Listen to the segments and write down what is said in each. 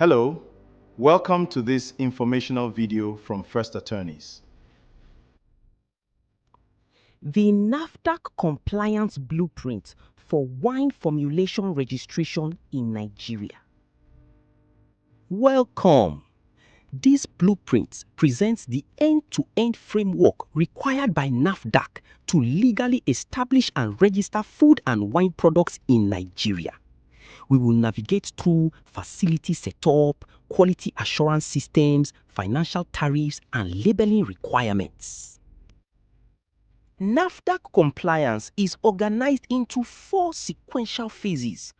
Hello, welcome to this informational video from First Attorneys. The NAFDAC Compliance Blueprint for Wine Formulation Registration in Nigeria. Welcome. This blueprint presents the end-to-end framework required by NAFDAC to legally establish and register food and wine products in Nigeria. We will navigate through facility setup, quality assurance systems, financial tariffs, and labeling requirements. NAFDAC compliance is organized into 4 sequential phases.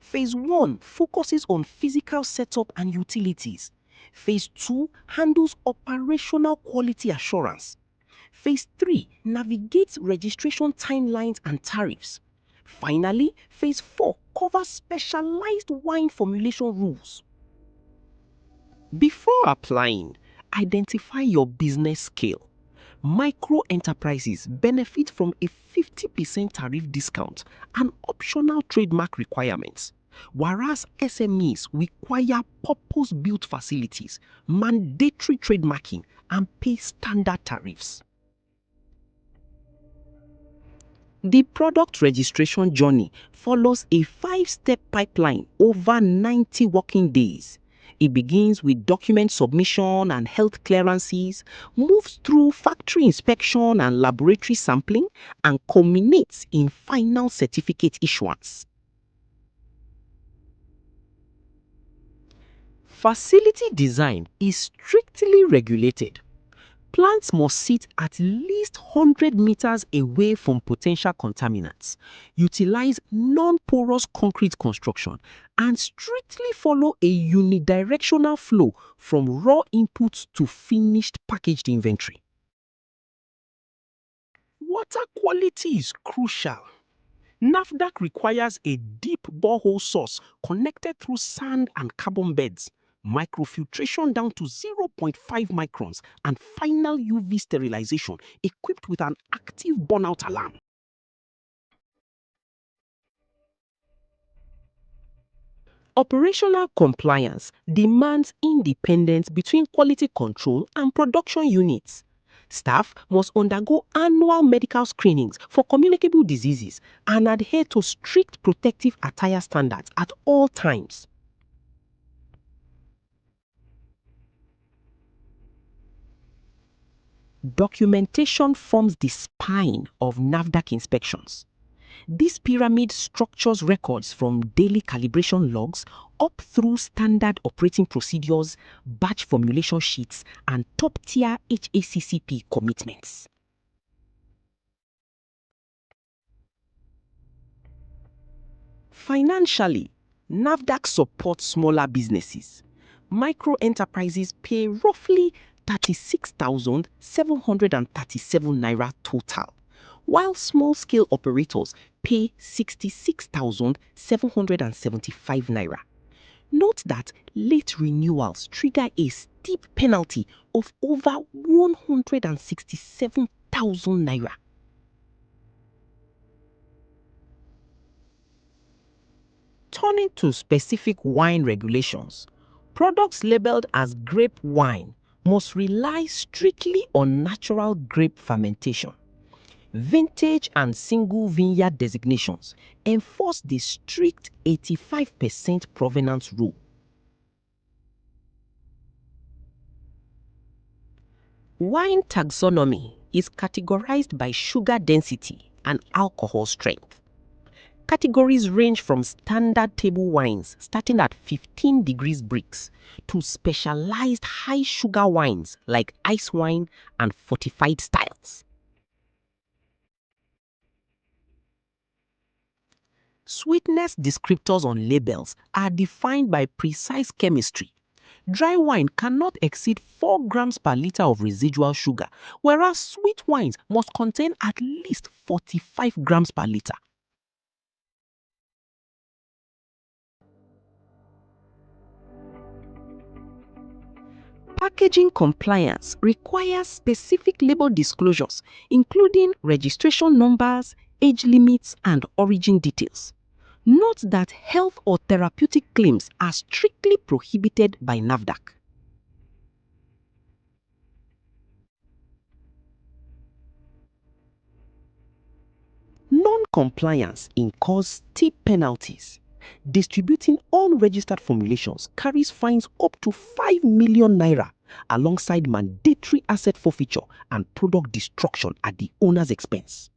Phase 1 focuses on physical setup and utilities. Phase 2 handles operational quality assurance. Phase 3 navigates registration timelines and tariffs. Finally, Phase 4 covers specialized wine formulation rules. Before applying, identify your business scale. Micro enterprises benefit from a 50% tariff discount and optional trademark requirements, whereas SMEs require purpose-built facilities, mandatory trademarking, and pay standard tariffs. The product registration journey follows a 5-step pipeline over 90 working days. It begins with document submission and health clearances, moves through factory inspection and laboratory sampling, and culminates in final certificate issuance. Facility design is strictly regulated. Plants must sit at least 100 meters away from potential contaminants, utilize non-porous concrete construction, and strictly follow a unidirectional flow from raw inputs to finished packaged inventory. Water quality is crucial. NAFDAC requires a deep borehole source connected through sand and carbon beds, microfiltration down to 0.5 microns, and final UV sterilization equipped with an active burnout alarm. Operational compliance demands independence between quality control and production units. Staff must undergo annual medical screenings for communicable diseases and adhere to strict protective attire standards at all times. Documentation forms the spine of NAFDAC inspections. This pyramid structures records from daily calibration logs up through standard operating procedures, batch formulation sheets, and top-tier HACCP commitments. Financially, NAFDAC supports smaller businesses. Micro enterprises pay roughly 36,737 naira total, while small-scale operators pay 66,775 naira. Note that late renewals trigger a steep penalty of over 167,000 naira. Turning to specific wine regulations, products labeled as grape wine must rely strictly on natural grape fermentation. Vintage and single vineyard designations enforce the strict 85% provenance rule. Wine taxonomy is categorized by sugar density and alcohol strength. Categories range from standard table wines starting at 15 degrees Brix to specialized high sugar wines like ice wine and fortified styles. Sweetness descriptors on labels are defined by precise chemistry. Dry wine cannot exceed 4 grams per liter of residual sugar, whereas sweet wines must contain at least 45 grams per liter. Packaging compliance requires specific label disclosures, including registration numbers, age limits, and origin details. Note that health or therapeutic claims are strictly prohibited by NAFDAC. Non-compliance incurs steep penalties. Distributing unregistered formulations carries fines up to 5 million naira alongside mandatory asset forfeiture and product destruction at the owner's expense.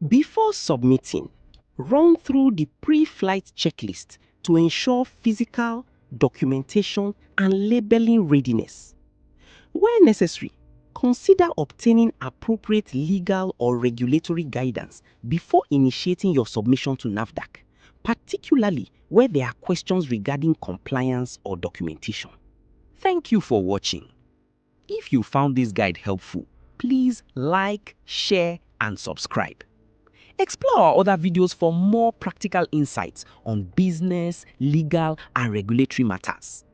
Before submitting, run through the pre-flight checklist to ensure physical, documentation, and labeling readiness. Where necessary, consider obtaining appropriate legal or regulatory guidance before initiating your submission to NAFDAC, particularly where there are questions regarding compliance or documentation. Thank you for watching. If you found this guide helpful, please like, share, and subscribe. Explore our other videos for more practical insights on business, legal, and regulatory matters.